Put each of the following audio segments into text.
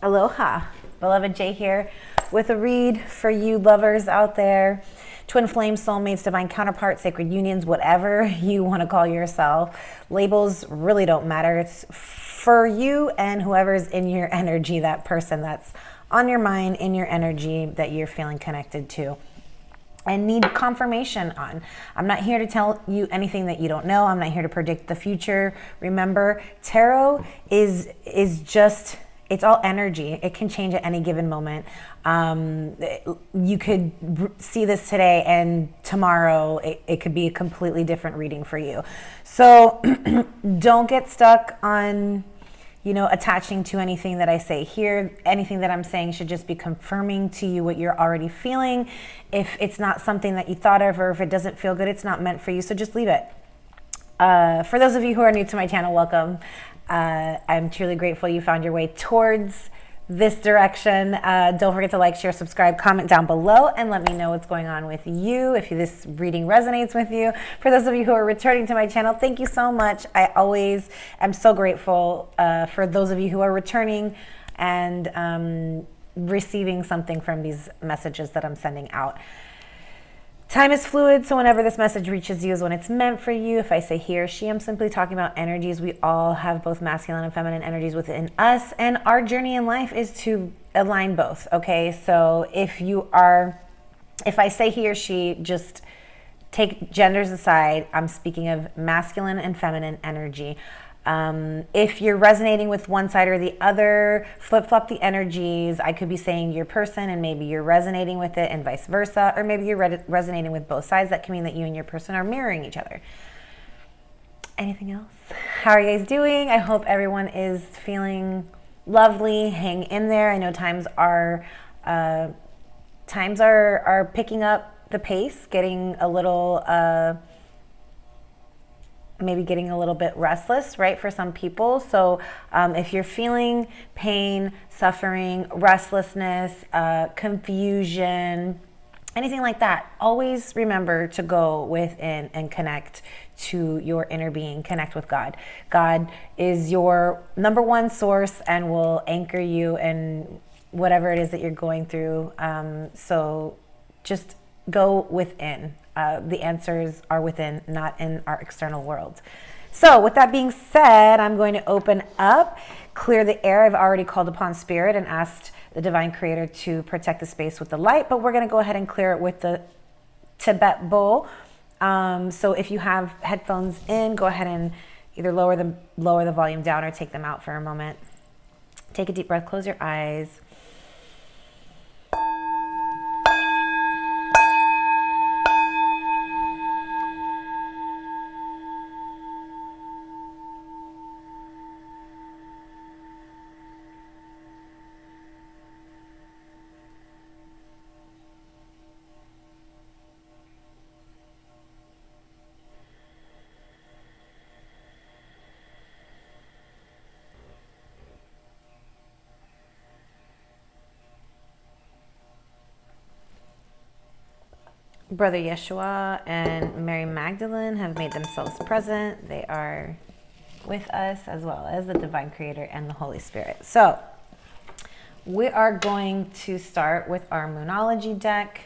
Aloha, beloved Jay here with a read for you lovers out there. Twin flame soulmates, divine counterparts, sacred unions, whatever you want to call yourself. Labels really don't matter. It's for you and whoever's in your energy, that person that's on your mind, in your energy that you're feeling connected to and need confirmation on. I'm not here to tell you anything that you don't know. I'm not here to predict the future. Remember, tarot is just, it's all energy. It can change at any given moment. You could see this today and tomorrow it could be a completely different reading for you. So don't get stuck on, attaching to anything that I say here. Anything that I'm saying should just be confirming to you what you're already feeling. If it's not something that you thought of, or if it doesn't feel good, it's not meant for you. So just leave it. For those of you who are new to my channel, welcome. I'm truly grateful you found your way towards this direction. Don't forget to like, share, subscribe, comment down below, and let me know what's going on with you, if this reading resonates with you. For those of you who are returning to my channel, thank you so much. I always am so grateful for those of you who are returning and receiving something from these messages that I'm sending out. Time is fluid, so whenever this message reaches you is when it's meant for you. If I say he or she, I'm simply talking about energies. We all have both masculine and feminine energies within us, and our journey in life is to align both, okay? So if I say he or she, just take genders aside. I'm speaking of masculine and feminine energy. If you're resonating with one side or the other, flip-flop the energies. I could be saying your person and maybe you're resonating with it, and vice versa, or maybe you're resonating with both sides. That can mean that you and your person are mirroring each other. Anything else? How are you guys doing? I hope everyone is feeling lovely. Hang in there. I know times are picking up the pace, getting a little maybe getting a little bit restless, right, for some people. So if you're feeling pain, suffering, restlessness, confusion, anything like that, always remember to go within and connect to your inner being, connect with God. God is your number one source and will anchor you in whatever it is that you're going through. So just go within. The answers are within, not in our external world. So with that being said, I'm going to open up, clear the air. I've already called upon spirit and asked the divine creator to protect the space with the light, but we're going to go ahead and clear it with the Tibet bowl. So if you have headphones in, go ahead and either lower the volume down or take them out for a moment. Take a deep breath, close your eyes. Brother Yeshua and Mary Magdalene have made themselves present. They are with us, as well as the divine creator and the Holy Spirit. So we are going to start with our Moonology deck.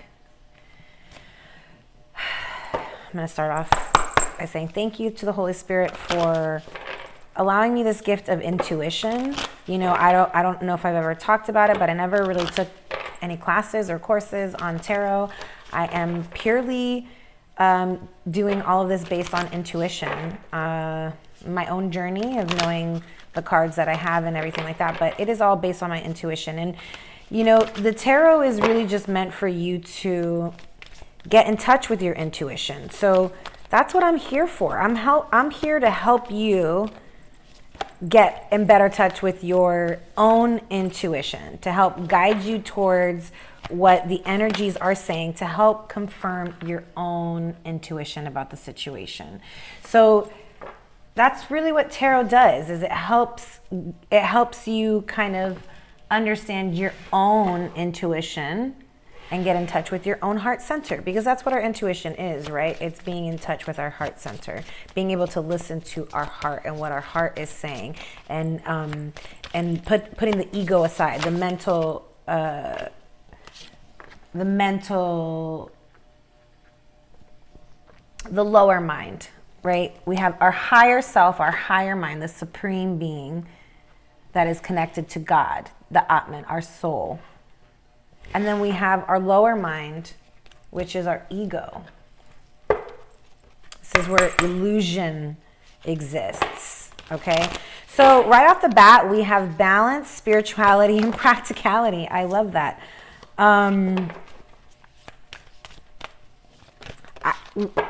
I'm going to start off by saying thank you to the Holy Spirit for allowing me this gift of intuition. I don't know if I've ever talked about it, but I never really took any classes or courses on tarot. I am purely doing all of this based on intuition, my own journey of knowing the cards that I have and everything like that, but it is all based on my intuition. And the tarot is really just meant for you to get in touch with your intuition. So that's what I'm here for. I'm here to help you get in better touch with your own intuition, to help guide you towards what the energies are saying, to help confirm your own intuition about the situation. So that's really what tarot does, is it helps you kind of understand your own intuition and get in touch with your own heart center, because that's what our intuition is, right? It's being in touch with our heart center, being able to listen to our heart and what our heart is saying, and putting the ego aside, the mental, the lower mind, right? We have our higher self, our higher mind, the supreme being that is connected to God, the Atman, our soul. And then we have our lower mind, which is our ego. This is where illusion exists, okay? So right off the bat, we have balance, spirituality, and practicality. I love that.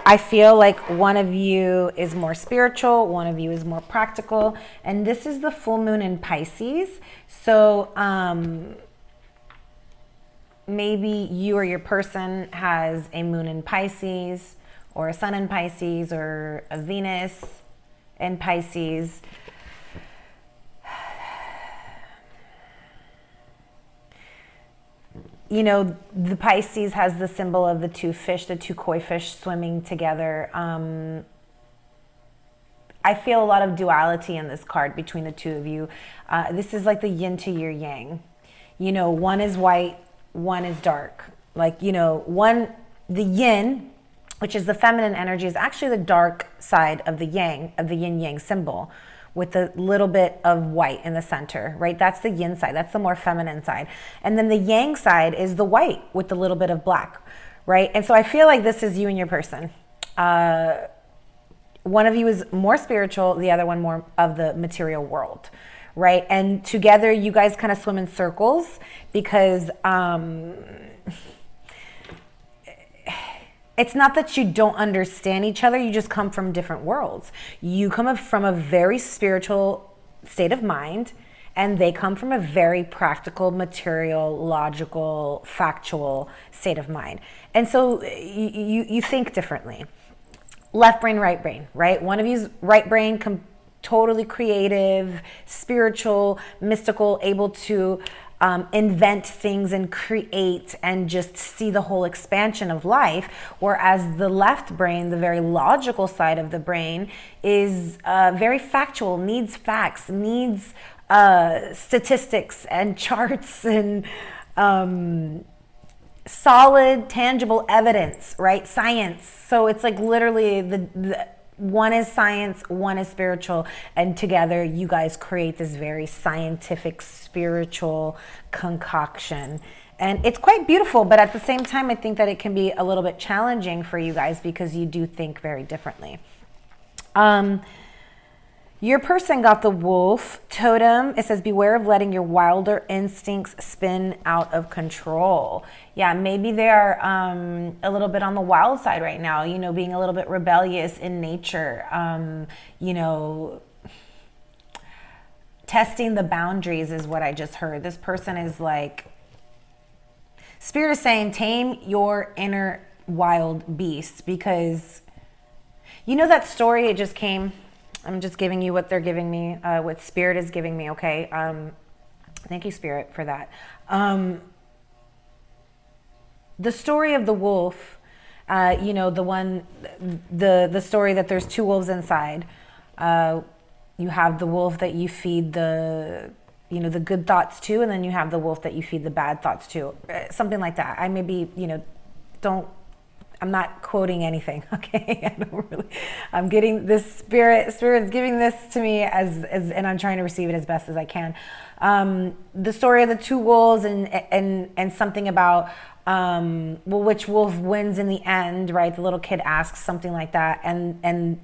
I feel like one of you is more spiritual, one of you is more practical, and this is the full moon in Pisces. So maybe you or your person has a moon in Pisces, or a sun in Pisces, or a Venus in Pisces. You know, the Pisces has the symbol of the two fish, the two koi fish swimming together. I feel a lot of duality in this card between the two of you. This is like the yin to your yang. You know, one is white, one is dark. Like, you know, the yin, which is the feminine energy, is actually the dark side of the yang, of the yin yang symbol, with a little bit of white in the center, right? That's the yin side. That's the more feminine side. And then the yang side is the white with a little bit of black, right? And so I feel like this is you and your person. One of you is more spiritual, the other one more of the material world, right? And together you guys kind of swim in circles, because it's not that you don't understand each other, you just come from different worlds. You come from a very spiritual state of mind, and they come from a very practical, material, logical, factual state of mind. And so you think differently. Left brain, right? One of you's right brain, totally creative, spiritual, mystical, able to invent things and create and just see the whole expansion of life, whereas the left brain, the very logical side of the brain, is very factual, needs facts, needs statistics and charts and solid, tangible evidence, right? Science. So it's like literally the one is science, one is spiritual, and together you guys create this very scientific, spiritual concoction. And it's quite beautiful, but at the same time, I think that it can be a little bit challenging for you guys because you do think very differently. Your person got the wolf totem. It says, beware of letting your wilder instincts spin out of control. Yeah, maybe they're a little bit on the wild side right now, you know, being a little bit rebellious in nature, you know, testing the boundaries is what I just heard. This person is like, Spirit is saying, tame your inner wild beast, because you know that story, it just came. I'm just giving you what they're giving me, what Spirit is giving me, okay? Thank you, Spirit, for that. The story of the wolf, you know, the story that there's two wolves inside. You have the wolf that you feed the good thoughts to, and then you have the wolf that you feed the bad thoughts to. Something like that. I maybe, you know, I'm not quoting anything, okay? I'm getting this Spirit's giving this to me and I'm trying to receive it as best as I can. The story of the two wolves and something about, well, which wolf wins in the end, right? The little kid asks something like that. And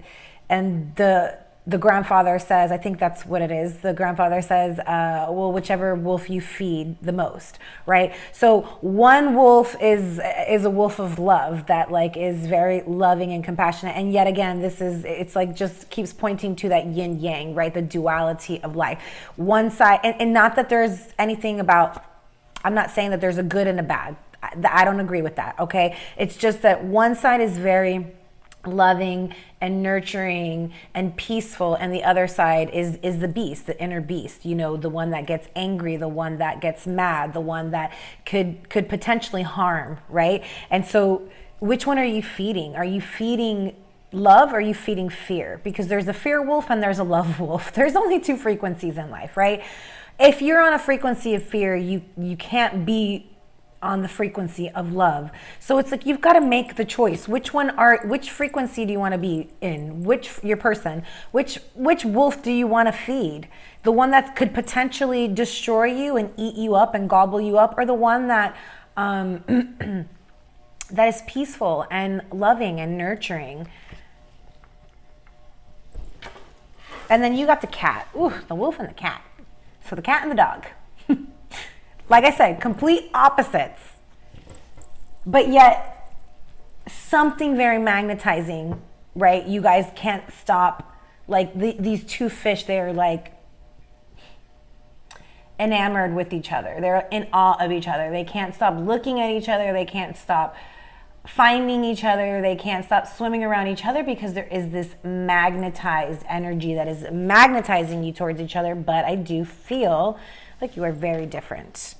the grandfather says, I think that's what it is. The grandfather says, well, whichever wolf you feed the most, right? So one wolf is a wolf of love that like is very loving and compassionate. And yet again, it's like just keeps pointing to that yin yang, right? The duality of life. One side, and not that there's anything about, I'm not saying that there's a good and a bad. I don't agree with that, okay? It's just that one side is very loving and nurturing and peaceful, and the other side is the beast, the inner beast, you know, the one that gets angry, the one that gets mad, the one that could potentially harm, right? And so which one are you feeding? Are you feeding love or are you feeding fear? Because there's a fear wolf and there's a love wolf. There's only two frequencies in life, right? If you're on a frequency of fear, you can't be on the frequency of love. So it's like you've got to make the choice. Which frequency do you want to be in? Which wolf do you want to feed? The one that could potentially destroy you and eat you up and gobble you up, or the one that that is peaceful and loving and nurturing? And then you got the cat. Ooh, the wolf and the cat. So the cat and the dog. Like I said, complete opposites. But yet something very magnetizing, right? You guys can't stop. Like these two fish, they're like enamored with each other. They're in awe of each other. They can't stop looking at each other. They can't stop finding each other. They can't stop swimming around each other because there is this magnetized energy that is magnetizing you towards each other. But I do feel like you are very different.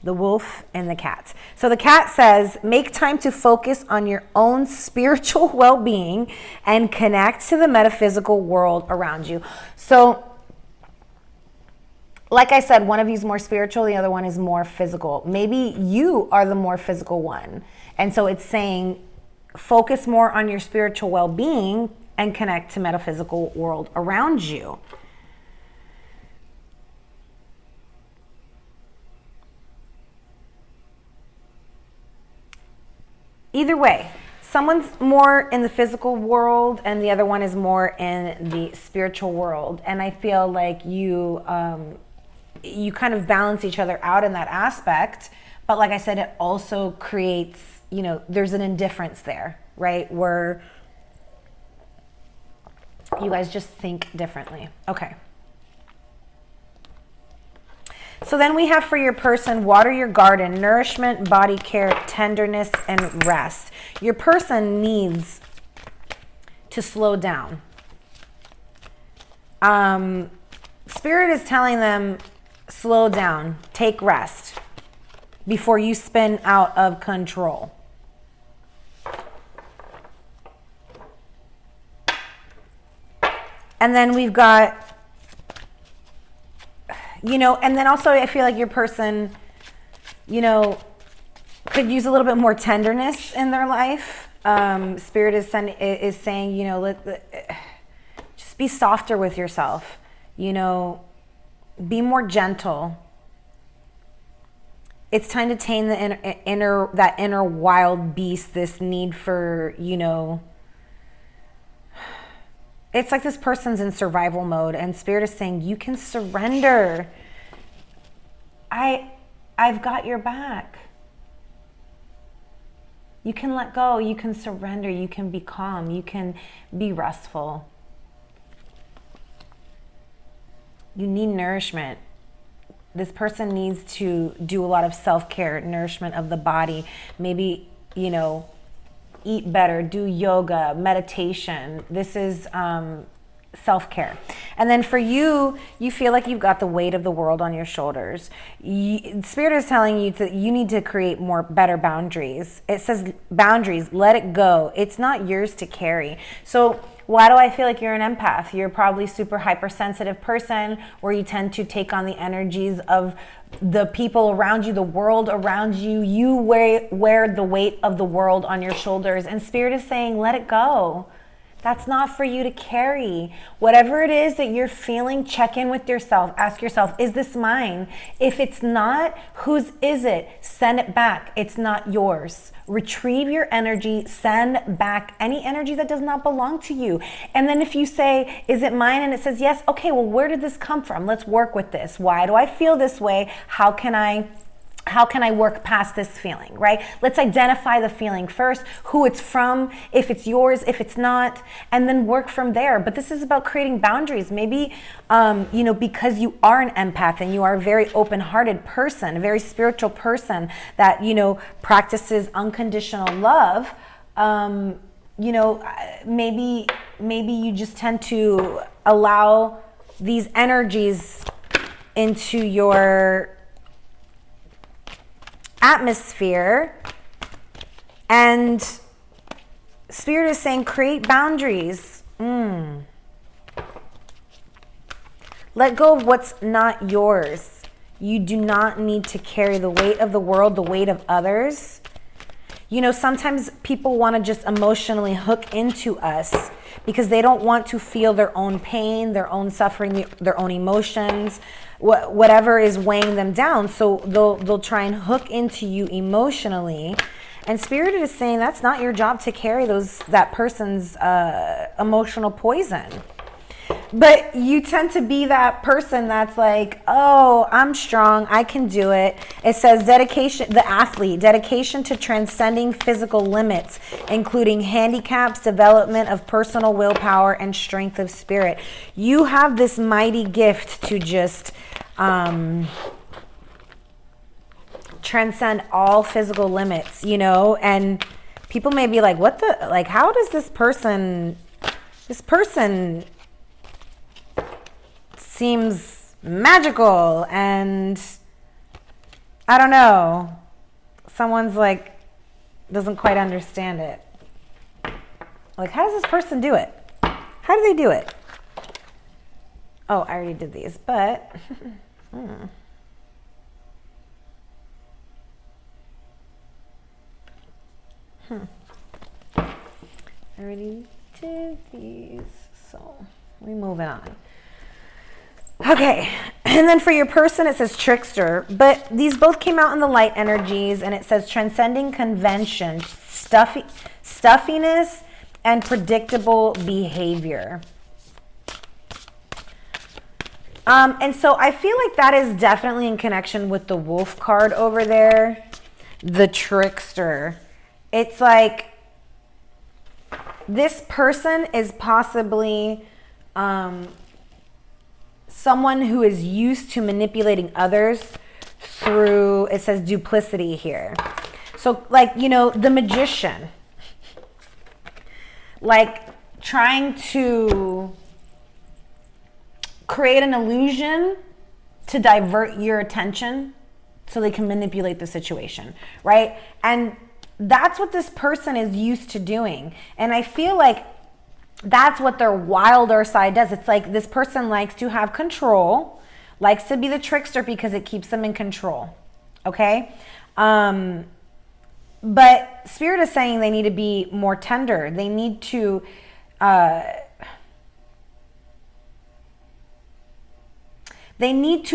The wolf and the cat. So the cat says, make time to focus on your own spiritual well-being and connect to the metaphysical world around you. So like I said, one of you is more spiritual, the other one is more physical. Maybe you are the more physical one. And so it's saying, focus more on your spiritual well-being and connect to metaphysical world around you. Either way, someone's more in the physical world and the other one is more in the spiritual world. And I feel like you kind of balance each other out in that aspect. But like I said, it also creates, you know, there's an indifference there, right? Where you guys just think differently. Okay. So then we have for your person, water your garden, nourishment, body care, tenderness, and rest. Your person needs to slow down. Spirit is telling them, slow down, take rest before you spin out of control. And then we've got, you know, and then also I feel like your person, you know, could use a little bit more tenderness in their life. Spirit is saying, you know, just be softer with yourself, you know, be more gentle. It's time to tame the inner wild beast, this need for, you know, it's like this person's in survival mode and Spirit is saying, you can surrender. I've got your back. You can let go, you can surrender, you can be calm, you can be restful. You need nourishment. This person needs to do a lot of self-care, nourishment of the body. Maybe, you know, eat better, do yoga, meditation. This is self-care. And then for you, you feel like you've got the weight of the world on your shoulders. Spirit is telling you that you need to create better boundaries. It says boundaries, let it go. It's not yours to carry. So why do I feel like you're an empath? You're probably super hypersensitive person where you tend to take on the energies of the people around you, the world around you. You wear the weight of the world on your shoulders. And Spirit is saying, let it go. That's not for you to carry. Whatever it is that you're feeling, check in with yourself. Ask yourself, is this mine? If it's not, whose is it? Send it back. It's not yours. Retrieve your energy. Send back any energy that does not belong to you. And then if you say, is it mine? And it says yes. Okay, well, where did this come from? Let's work with this. Why do I feel this way? How can I work past this feeling, right? Let's identify the feeling first, who it's from, if it's yours, if it's not, and then work from there. But this is about creating boundaries. Maybe, you know, because you are an empath and you are a very open-hearted person, a very spiritual person that, you know, practices unconditional love, you know, maybe maybe you just tend to allow these energies into your atmosphere, and Spirit is saying create boundaries. Let go of what's not yours. You do not need to carry the weight of the world, the weight of others. You know, sometimes people want to just emotionally hook into us because they don't want to feel their own pain, their own suffering, their own emotions, whatever is weighing them down. So they'll try and hook into you emotionally. And Spirit is saying that's not your job to carry that person's emotional poison. But you tend to be that person that's like, oh, I'm strong, I can do it. It says dedication, the athlete, dedication to transcending physical limits, including handicaps, development of personal willpower, and strength of spirit. You have this mighty gift to just transcend all physical limits, you know? And people may be like, what the, like, how does this person seems magical, and I don't know, someone's like doesn't quite understand it. Like, how does this person do it? How do they do it? Oh, I already did these, but I already did these, so we moving on. Okay, and then for your person, it says trickster, but these both came out in the light energies, and it says transcending convention, stuffiness, and predictable behavior. And so I feel like that is definitely in connection with the wolf card over there, the trickster. It's like this person is possibly someone who is used to manipulating others through, it says duplicity here. So like, you know, the magician, like trying to create an illusion to divert your attention so they can manipulate the situation, right? And that's what this person is used to doing. And I feel like that's what their wilder side does. It's like this person likes to have control, likes to be the trickster because it keeps them in control, okay? But Spirit is saying they need to be more tender. They need to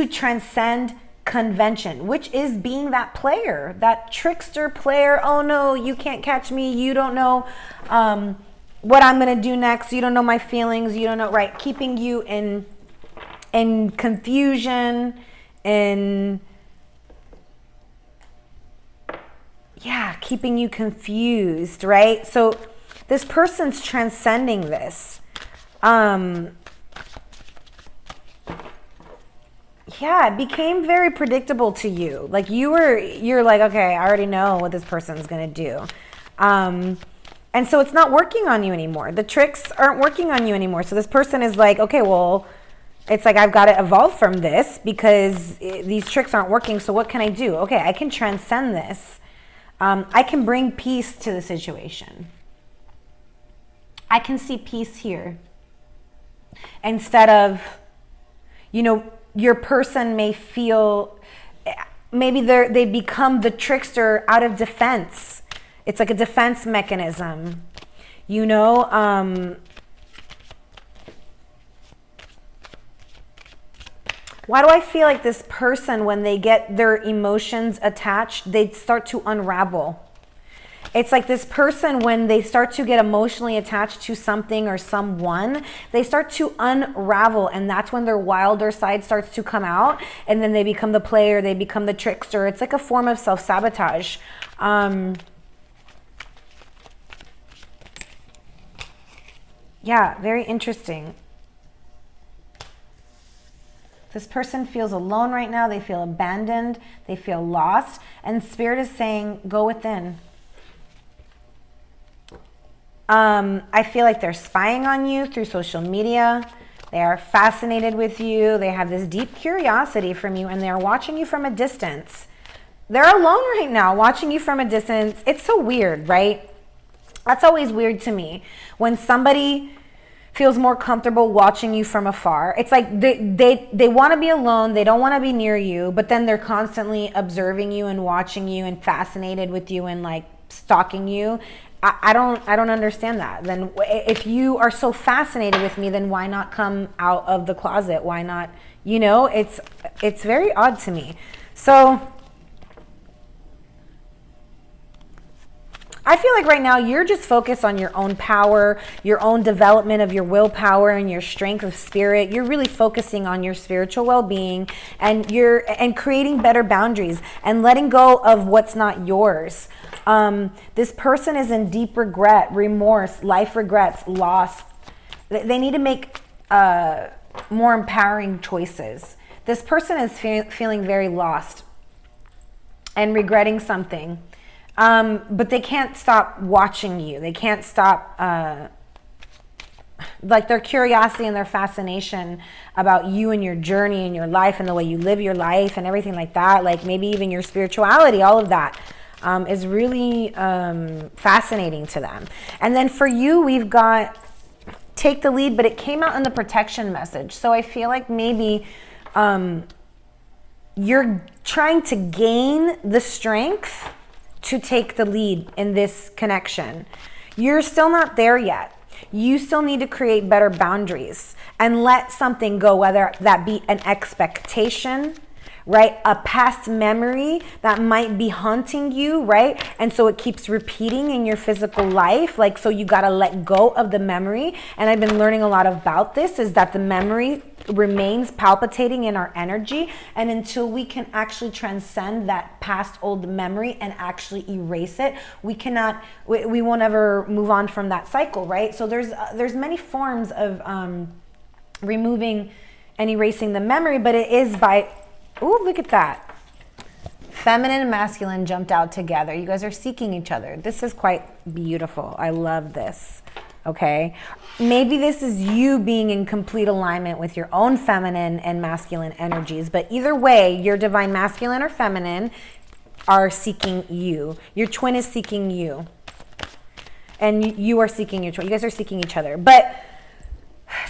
transcend convention, which is being that player, that trickster player. Oh no, you can't catch me. You don't know what I'm going to do next. You don't know my feelings. You don't know, right? Keeping you in confusion, keeping you confused, right? So this person's transcending this. It became very predictable to you. Like you're like, okay, I already know what this person's going to do. And so it's not working on you anymore. The tricks aren't working on you anymore. So this person is like, okay, well, it's like I've got to evolve from this because these tricks aren't working. So what can I do? Okay, I can transcend this. I can bring peace to the situation. I can see peace here. Instead of, you know, your person may feel, maybe they become the trickster out of defense. It's like a defense mechanism, you know? Why do I feel like this person, when they get their emotions attached, they start to unravel? It's like this person, when they start to get emotionally attached to something or someone, they start to unravel, and that's when their wilder side starts to come out, and then they become the player, they become the trickster. It's like a form of self-sabotage. Yeah, very interesting. This person feels alone right now. They feel abandoned. They feel lost. And Spirit is saying, go within. I feel like they're spying on you through social media. They are fascinated with you. They have this deep curiosity from you, and they're watching you from a distance. They're alone right now, watching you from a distance. It's so weird, right? That's always weird to me. When somebody feels more comfortable watching you from afar, it's like they want to be alone. They don't want to be near you, but then they're constantly observing you and watching you and fascinated with you and like stalking you. I don't understand that. Then if you are so fascinated with me, then why not come out of the closet? Why not, you know, it's very odd to me. So I feel like right now you're just focused on your own power, your own development of your willpower and your strength of spirit. You're really focusing on your spiritual well-being, and creating better boundaries and letting go of what's not yours. This person is in deep regret, remorse, life regrets, loss. They need to make more empowering choices. This person is feeling very lost and regretting something. But they can't stop watching you. They can't stop, like their curiosity and their fascination about you and your journey and your life and the way you live your life and everything like that. Like maybe even your spirituality, all of that, is really, fascinating to them. And then for you, we've got take the lead, but it came out in the protection message. So I feel like maybe, you're trying to gain the strength to take the lead in this connection. You're still not there yet. You still need to create better boundaries and let something go, whether that be an expectation, right? A past memory that might be haunting you, right? And so it keeps repeating in your physical life. Like, so you got to let go of the memory. And I've been learning a lot about this, is that the memory remains palpitating in our energy. And until we can actually transcend that past old memory and actually erase it, we won't ever move on from that cycle, right? So there's many forms of removing and erasing the memory, but it is by, oh, look at that. Feminine and masculine jumped out together. You guys are seeking each other. This is quite beautiful. I love this. Okay. Maybe this is you being in complete alignment with your own feminine and masculine energies, but either way, your divine masculine or feminine are seeking you. Your twin is seeking you. And you are seeking your twin. You guys are seeking each other. But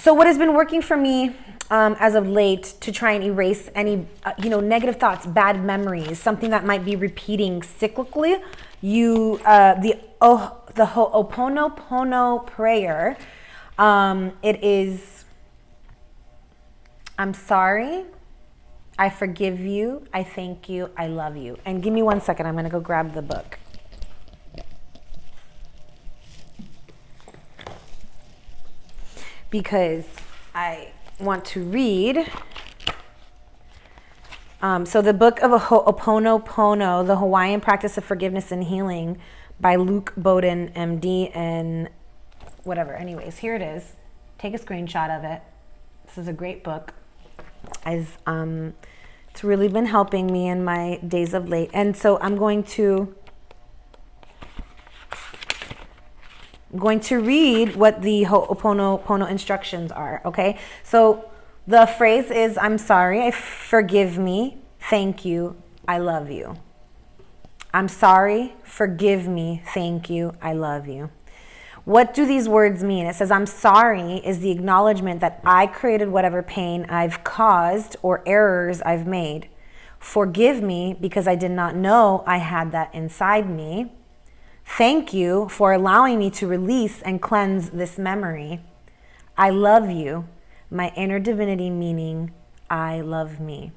so what has been working for me as of late to try and erase any negative thoughts, bad memories, something that might be repeating cyclically, the Ho'oponopono prayer, it is, I'm sorry, I forgive you, I thank you, I love you. And give me 1 second, I'm going to go grab the book. Because I want to read. So the book of Ho'oponopono, the Hawaiian Practice of Forgiveness and Healing by Luke Bowden, MD, and whatever. Anyways, here it is. Take a screenshot of it. This is a great book. It's really been helping me in my days of late. And so I'm going to read what the Ho'oponopono instructions are, okay? So the phrase is, I'm sorry, forgive me, thank you, I love you. I'm sorry, forgive me, thank you, I love you. What do these words mean? It says, I'm sorry is the acknowledgement that I created whatever pain I've caused or errors I've made. Forgive me because I did not know I had that inside me. Thank you for allowing me to release and cleanse this memory. I love you, my inner divinity, meaning I love me.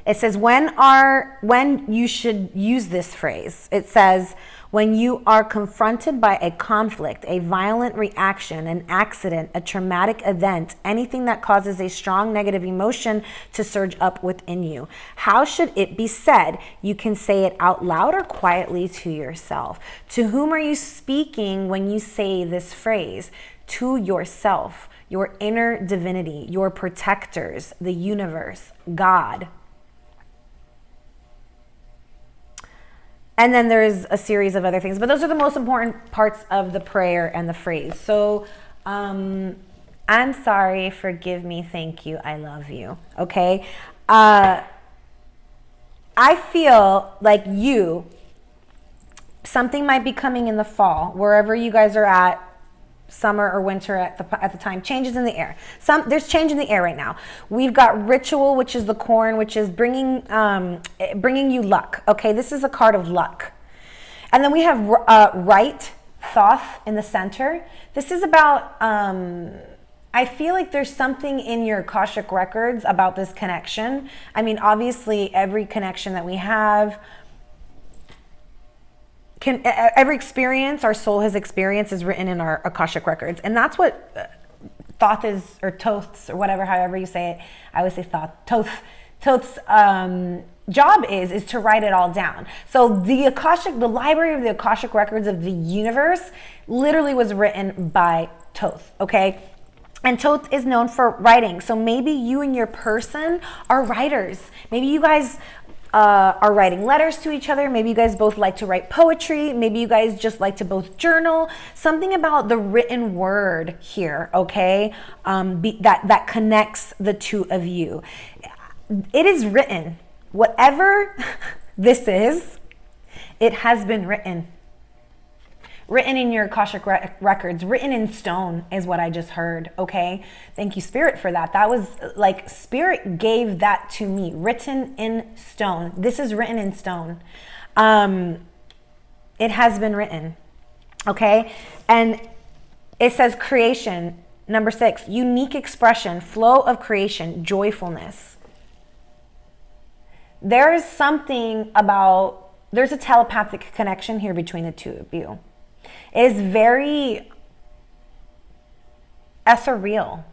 It says when you should use this phrase. It says when you are confronted by a conflict, a violent reaction, an accident, a traumatic event, anything that causes a strong negative emotion to surge up within you. How should it be said? You can say it out loud or quietly to yourself. To whom are you speaking when you say this phrase? To yourself, your inner divinity, your protectors, the universe, God. And then there's a series of other things, but those are the most important parts of the prayer and the phrase. So, I'm sorry, forgive me, thank you, I love you. Okay. I feel like something might be coming in the fall, wherever you guys are at, summer or winter at the time. Changes in the air. There's change in the air right now. We've got ritual, which is the corn, which is bringing you luck. Okay, this is a card of luck. And then we have right, Thoth in the center. This is about, I feel like there's something in your Akashic records about this connection. I mean, obviously every connection that we have, every experience our soul has experienced is written in our Akashic records. And that's what Thoth is, or Thoth's, or whatever, however you say it. I always say Thoth. Thoth's job is to write it all down. So the library of the Akashic records of the universe literally was written by Thoth, okay? And Thoth is known for writing. So maybe you and your person are writers. Maybe you guys are writing letters to each other. Maybe you guys both like to write poetry. Maybe you guys just like to both journal. Something about the written word here, okay? That connects the two of you. It is written. Whatever this is, it has been written. Written in your Akashic records, written in stone is what I just heard, okay? Thank you, Spirit, for that. That was like, Spirit gave that to me, written in stone. This is written in stone. It has been written, okay? And it says creation, number 6, unique expression, flow of creation, joyfulness. There is something about, there's a telepathic connection here between the two of you. It is very ethereal.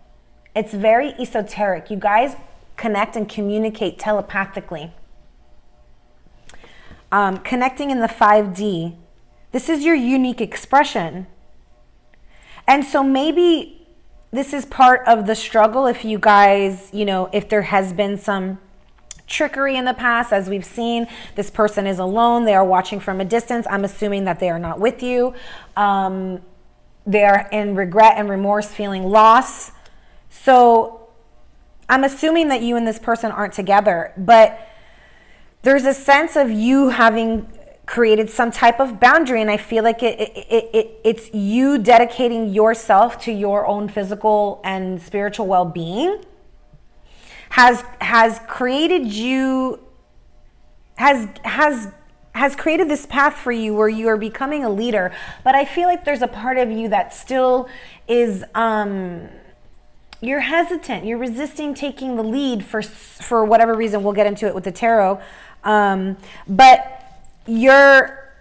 It's very esoteric. You guys connect and communicate telepathically. Connecting in the 5D. This is your unique expression. And so maybe this is part of the struggle if you guys, if there has been some trickery in the past, as we've seen. This person is alone. They are watching from a distance. I'm assuming that they are not with you. They are in regret and remorse, feeling loss. So I'm assuming that you and this person aren't together, but there's a sense of you having created some type of boundary, and I feel like it's you dedicating yourself to your own physical and spiritual well-being. Has created you, has created this path for you where you are becoming a leader. But I feel like there's a part of you that still is, you're hesitant, you're resisting taking the lead for whatever reason. We'll get into it with the tarot. But your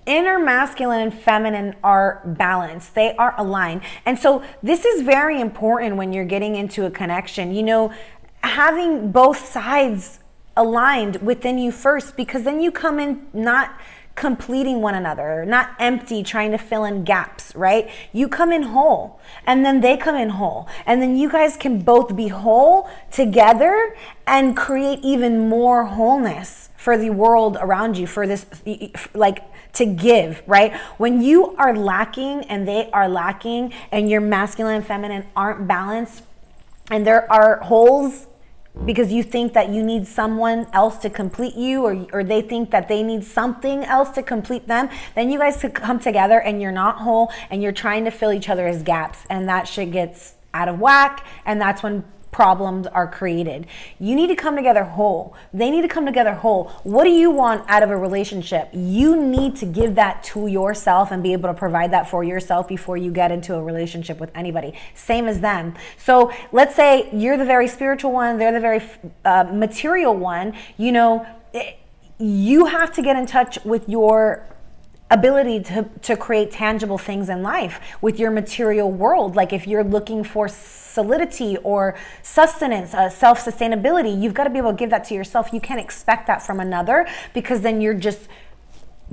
inner masculine and feminine are balanced. They are aligned. And so this is very important when you're getting into a connection. Having both sides aligned within you first, because then you come in not completing one another, not empty, trying to fill in gaps, right? You come in whole, and then they come in whole, and then you guys can both be whole together and create even more wholeness for the world around you, for this, like, to give, right? When you are lacking and they are lacking, and your masculine and feminine aren't balanced, and there are holes because you think that you need someone else to complete you, or they think that they need something else to complete them, then you guys could come together and you're not whole, and you're trying to fill each other's gaps, and that shit gets out of whack, and that's when problems are created. You need to come together whole. They need to come together whole. What do you want out of a relationship? You need to give that to yourself and be able to provide that for yourself before you get into a relationship with anybody. Same as them. So let's say you're the very spiritual one, they're the very material one. You have to get in touch with your ability to create tangible things in life with your material world. Like if you're looking for solidity or sustenance, self-sustainability, you've got to be able to give that to yourself. You can't expect that from another, because then you're just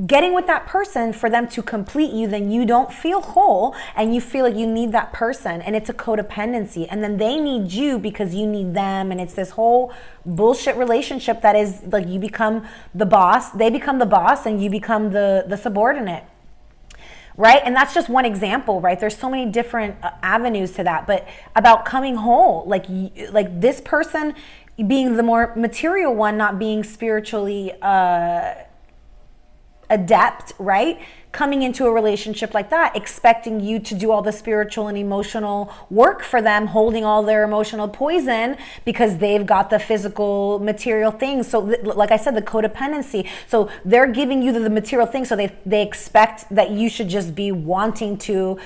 getting with that person for them to complete you, then you don't feel whole and you feel like you need that person, and it's a codependency, and then they need you because you need them, and it's this whole bullshit relationship that is like you become the boss, they become the boss, and you become the subordinate, right? And that's just one example, right? There's so many different avenues to that, but about coming whole, like this person being the more material one, not being spiritually adept, right? Coming into a relationship like that, expecting you to do all the spiritual and emotional work for them, holding all their emotional poison because they've got the physical material things. So like I said, the codependency. So they're giving you the material things, so they expect that you should just be wanting to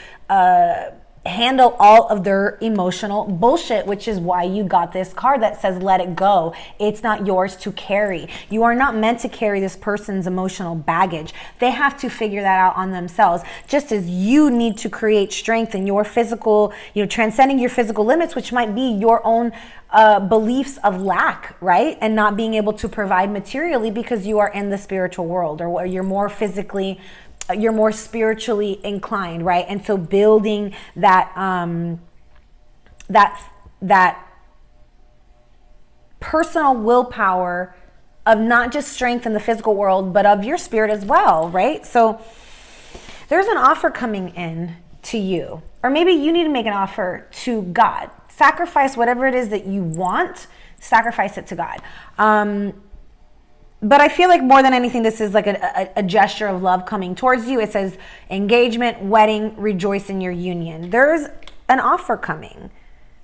handle all of their emotional bullshit, which is why you got this card that says let it go. It's not yours to carry. You are not meant to carry this person's emotional baggage. They have to figure that out on themselves, just as you need to create strength in your physical, transcending your physical limits, which might be your own beliefs of lack, right? And not being able to provide materially because you are in the spiritual world, or you're more spiritually inclined, right? And so building that that personal willpower of not just strength in the physical world, but of your spirit as well, right? So there's an offer coming in to you, or maybe you need to make an offer to God. Sacrifice whatever it is that you want, sacrifice it to God. But I feel like more than anything, this is like a gesture of love coming towards you. It says engagement, wedding, rejoice in your union. There's an offer coming.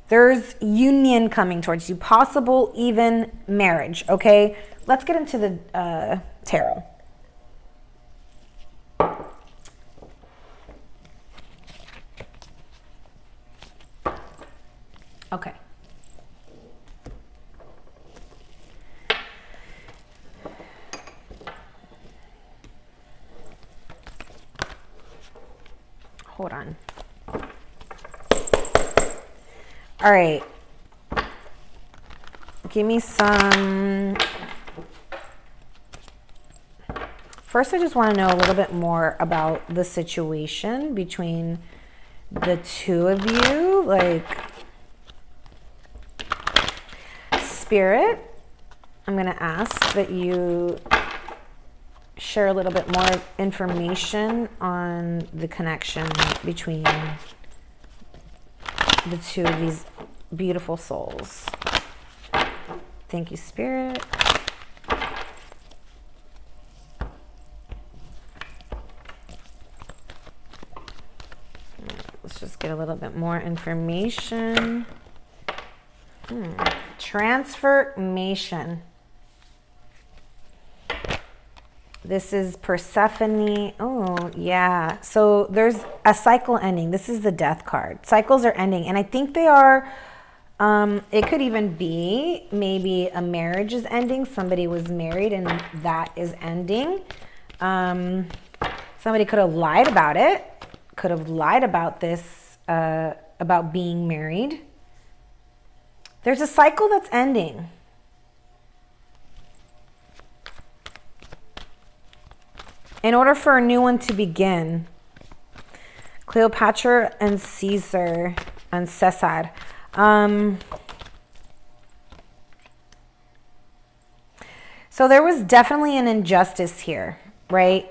There's union coming towards you, possible even marriage, okay? Let's get into the tarot. Okay. Hold on. All right. Give me some. First, I just want to know a little bit more about the situation between the two of you. Like, Spirit, I'm going to ask that you share a little bit more information on the connection between the two of these beautiful souls. Thank you, Spirit. Let's just get a little bit more information. Transformation. This is Persephone. Oh, yeah. So there's a cycle ending. This is the Death card. Cycles are ending. And I think they are, it could even be maybe a marriage is ending. Somebody was married and that is ending. Somebody could have lied about it. Could have lied about this, about being married. There's a cycle that's ending. In order for a new one to begin, Cleopatra and Caesar and Caesar. So there was definitely an injustice here, right?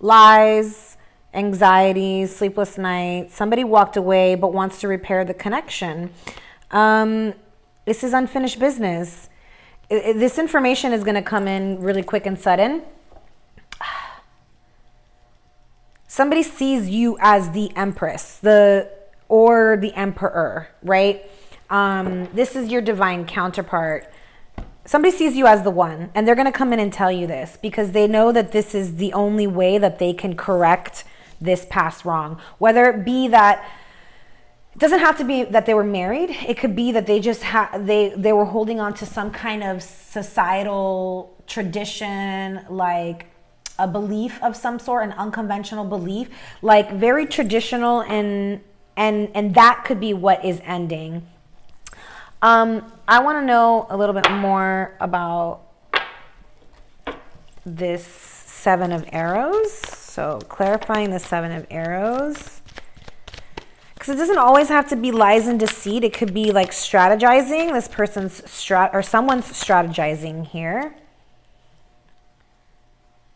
Lies, anxiety, sleepless nights. Somebody walked away but wants to repair the connection. This is unfinished business. This information is going to come in really quick and sudden. Somebody sees you as the Empress, or the Emperor, right? This is your divine counterpart. Somebody sees you as the one, and they're going to come in and tell you this because they know that this is the only way that they can correct this past wrong. Whether it be that, it doesn't have to be that they were married. It could be that they just they were holding on to some kind of societal tradition, like a belief of some sort, an unconventional belief, like very traditional and And that could be what is ending. I want to know a little bit more about this Seven of Arrows. So clarifying the Seven of Arrows. Because it doesn't always have to be lies and deceit. It could be like strategizing. This person's or someone's strategizing here.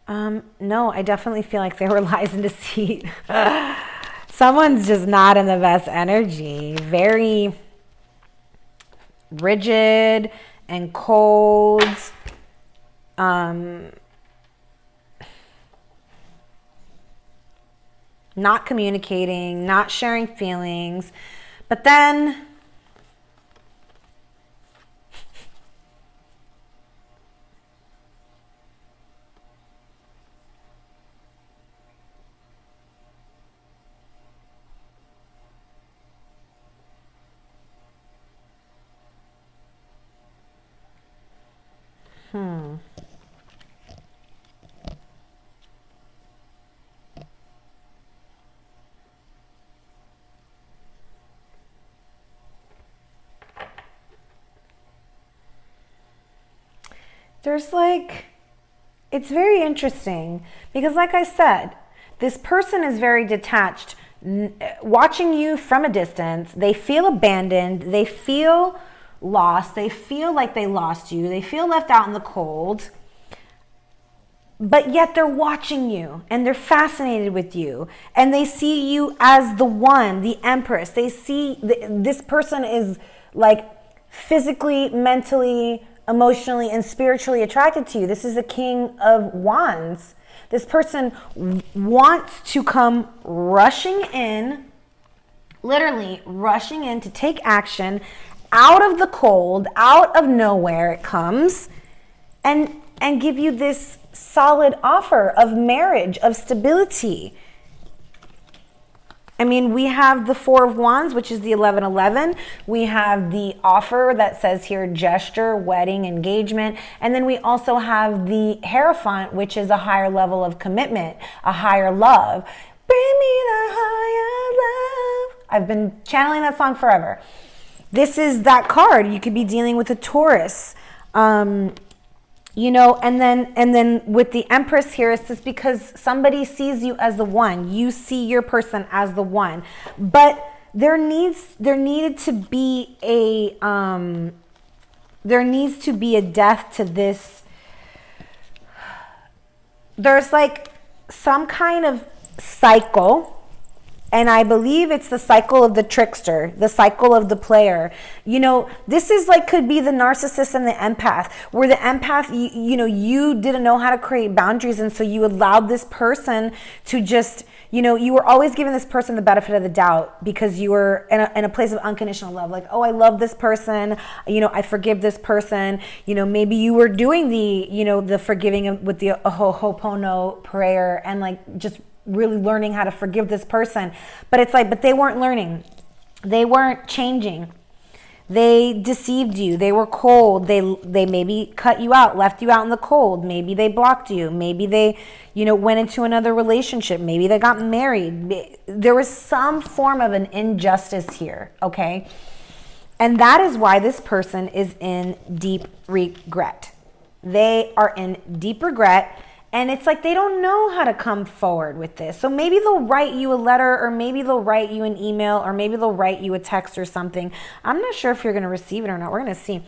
No, I definitely feel like there were lies and deceit. Someone's just not in the best energy. Very rigid and cold. Not communicating, not sharing feelings. But then there's like, it's very interesting because like I said, this person is very detached, watching you from a distance. They feel abandoned. They feel lost. They feel like they lost you. They feel left out in the cold. But yet they're watching you and they're fascinated with you. And they see you as the one, the Empress. They see this person is like physically, mentally, emotionally, and spiritually attracted to you. This is the King of Wands. This person wants to come rushing in, literally rushing in to take action out of the cold, out of nowhere it comes, and give you this solid offer of marriage, of stability. I mean, we have the Four of Wands, which is the 1111. We have the offer that says here, gesture, wedding, engagement. And then we also have the Hierophant, which is a higher level of commitment, a higher love. Bring me the higher love. I've been channeling that song forever. This is that card. You could be dealing with a Taurus. You know, and then with the Empress here, it's just because somebody sees you as the one. You see your person as the one. But there needs to be a death to this. There's like some kind of cycle. And I believe it's the cycle of the trickster, the cycle of the player. You know, this is like, could be the narcissist and the empath, where the empath, you know, you didn't know how to create boundaries. And so you allowed this person to just, you know, you were always giving this person the benefit of the doubt because you were in a place of unconditional love. Like, oh, I love this person. You know, I forgive this person. You know, maybe you were doing the, you know, the forgiving with the Ho'oponopono prayer and like just really learning how to forgive this person. But it's like, but they weren't learning. They weren't changing. They deceived you. They were cold. They maybe cut you out, left you out in the cold. Maybe they blocked you. Maybe they, you know, went into another relationship. Maybe they got married. There was some form of an injustice here, okay? And that is why this person is in deep regret. They are in deep regret. And it's like they don't know how to come forward with this. So maybe they'll write you a letter, or maybe they'll write you an email, or maybe they'll write you a text or something. I'm not sure if you're going to receive it or not. We're going to see.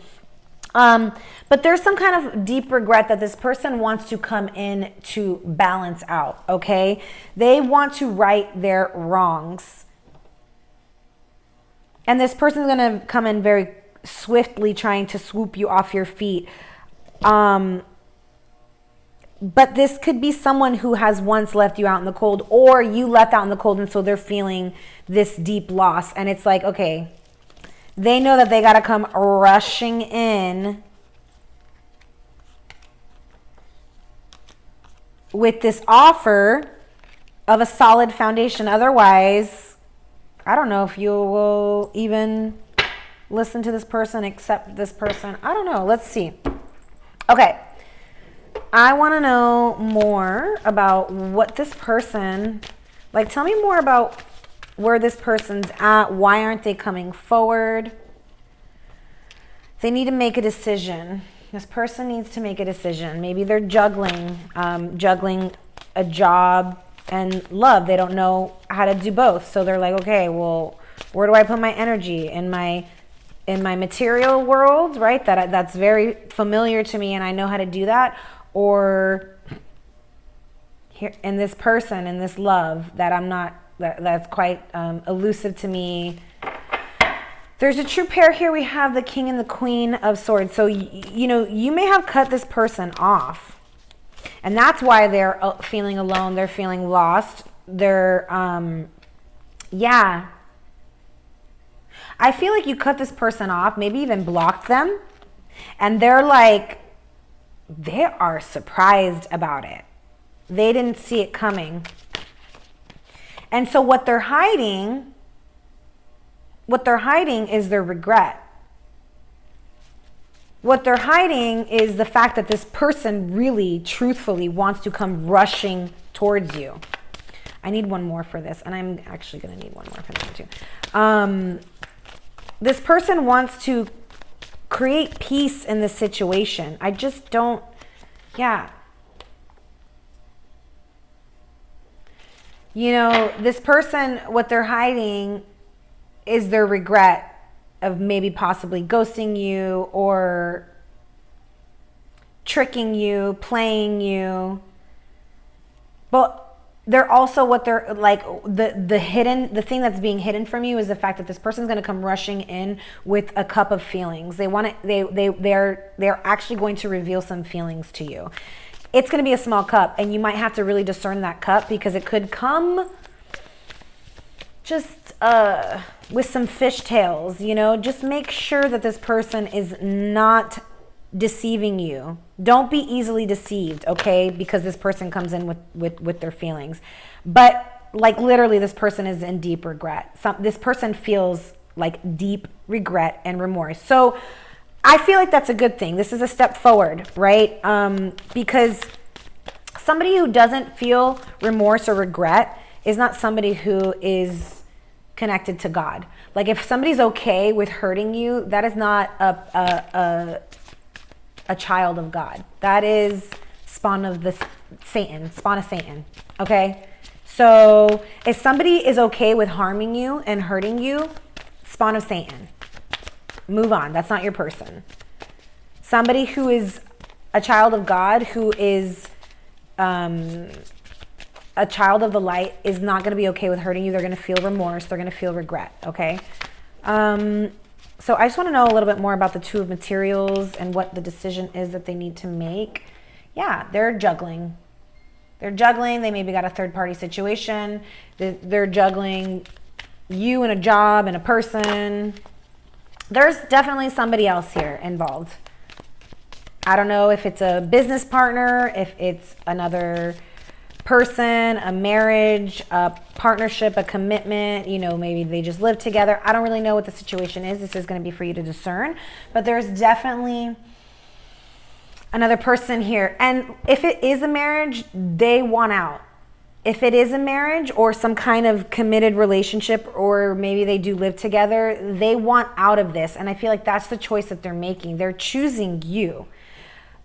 But there's some kind of deep regret that this person wants to come in to balance out, okay? They want to right their wrongs. And this person's going to come in very swiftly trying to swoop you off your feet. But this could be someone who has once left you out in the cold, or you left out in the cold, and so they're feeling this deep loss. And it's like, okay, they know that they got to come rushing in with this offer of a solid foundation. Otherwise, I don't know if you will even listen to this person, accept this person. I don't know. Let's see. Okay. I want to know more about what this person, like, tell me more about where this person's at. Why aren't they coming forward? They need to make a decision. This person needs to make a decision. Maybe they're juggling a job and love. They don't know how to do both. So they're like, okay, well, where do I put my energy? In my material world, right? That's very familiar to me and I know how to do that. Or here in this person, in this love that I'm not, that's quite elusive to me. There's a true pair here. We have the King and the Queen of Swords. So, you know, you may have cut this person off. And that's why they're feeling alone. They're feeling lost. They're, yeah. I feel like you cut this person off, maybe even blocked them. And they're like, they are surprised about it. They didn't see it coming. And so what they're hiding is their regret. What they're hiding is the fact that this person really, truthfully wants to come rushing towards you. I need one more for this, and I'm actually going to need one more for that too. This person wants to create peace in this situation. I just don't, yeah. You know, this person, what they're hiding is their regret of maybe possibly ghosting you or tricking you, playing you. But they're also what they're like, the thing that's being hidden from you is the fact that this person's going to come rushing in with a cup of feelings. They're actually going to reveal some feelings to you. It's going to be a small cup, and you might have to really discern that cup because it could come just with some fishtails, you know. Just make sure that this person is not deceiving you. Don't be easily deceived, okay? Because this person comes in with their feelings. But like literally this person is in deep regret. This person feels like deep regret and remorse. So I feel like that's a good thing. This is a step forward, right? Because somebody who doesn't feel remorse or regret is not somebody who is connected to God. Like if somebody's okay with hurting you, that is not a child of God. That is spawn of Satan, okay? So if somebody is okay with harming you and hurting you, spawn of Satan. Move on. That's not your person. Somebody who is a child of God, who is a child of the light, is not going to be okay with hurting you. They're going to feel remorse. They're going to feel regret. Okay. So I just want to know a little bit more about the Two of Materials and what the decision is that they need to make. Yeah, they're juggling. They're juggling. They maybe got a third-party situation. They're juggling you and a job and a person. There's definitely somebody else here involved. I don't know if it's a business partner, if it's another person, a marriage, a partnership, a commitment, you know, maybe they just live together. I don't really know what the situation is. This is going to be for you to discern. But there's definitely another person here. And if it is a marriage, they want out. If it is a marriage or some kind of committed relationship, or maybe they do live together, they want out of this. And I feel like that's the choice that they're making. They're choosing you.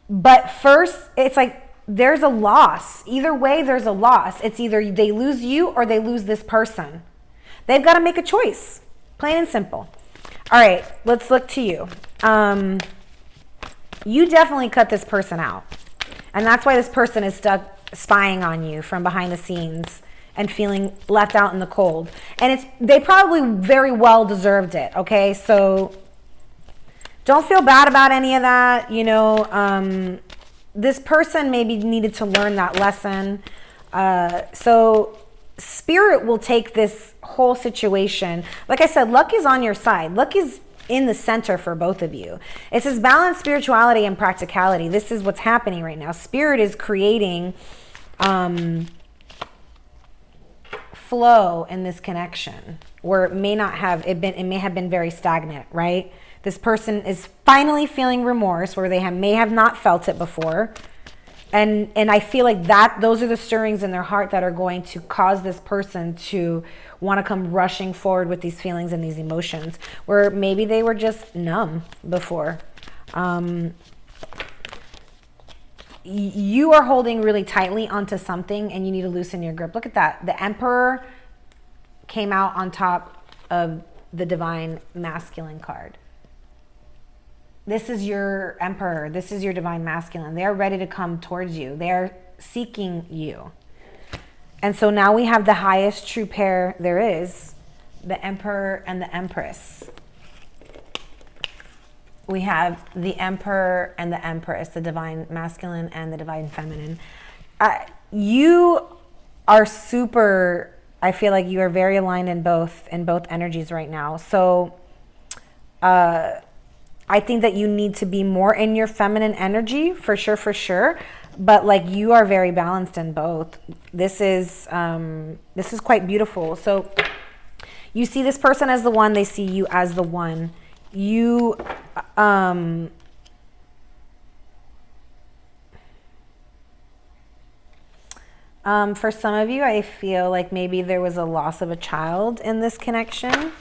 But first, it's like there's a loss. Either way, there's a loss. It's either they lose you or they lose this person. They've got to make a choice. Plain and simple. All right, let's look to you. You definitely cut this person out. And that's why this person is stuck spying on you from behind the scenes and feeling left out in the cold. And they probably very well deserved it, okay? So don't feel bad about any of that. You know, this person maybe needed to learn that lesson. So Spirit will take this whole situation. Like I said, luck is on your side. Luck is in the center for both of you. It says balance spirituality and practicality. This is what's happening right now. Spirit is creating flow in this connection where it may not have it may have been very stagnant, right? This person is finally feeling remorse where they may have not felt it before. And I feel like that those are the stirrings in their heart that are going to cause this person to want to come rushing forward with these feelings and these emotions, where maybe they were just numb before. You are holding really tightly onto something and you need to loosen your grip. Look at that. The Emperor came out on top of the Divine Masculine card. This is your Emperor. This is your Divine Masculine. They're ready to come towards you. They're seeking you. And so now we have the highest true pair there is, the Emperor and the Empress. We have the Emperor and the Empress, the Divine Masculine and the Divine Feminine. You are super, I feel like you are very aligned in both energies right now. So I think that you need to be more in your feminine energy, for sure. But like, you are very balanced in both. This is quite beautiful. So you see this person as the one, they see you as the one. You, for some of you, I feel like maybe there was a loss of a child in this connection,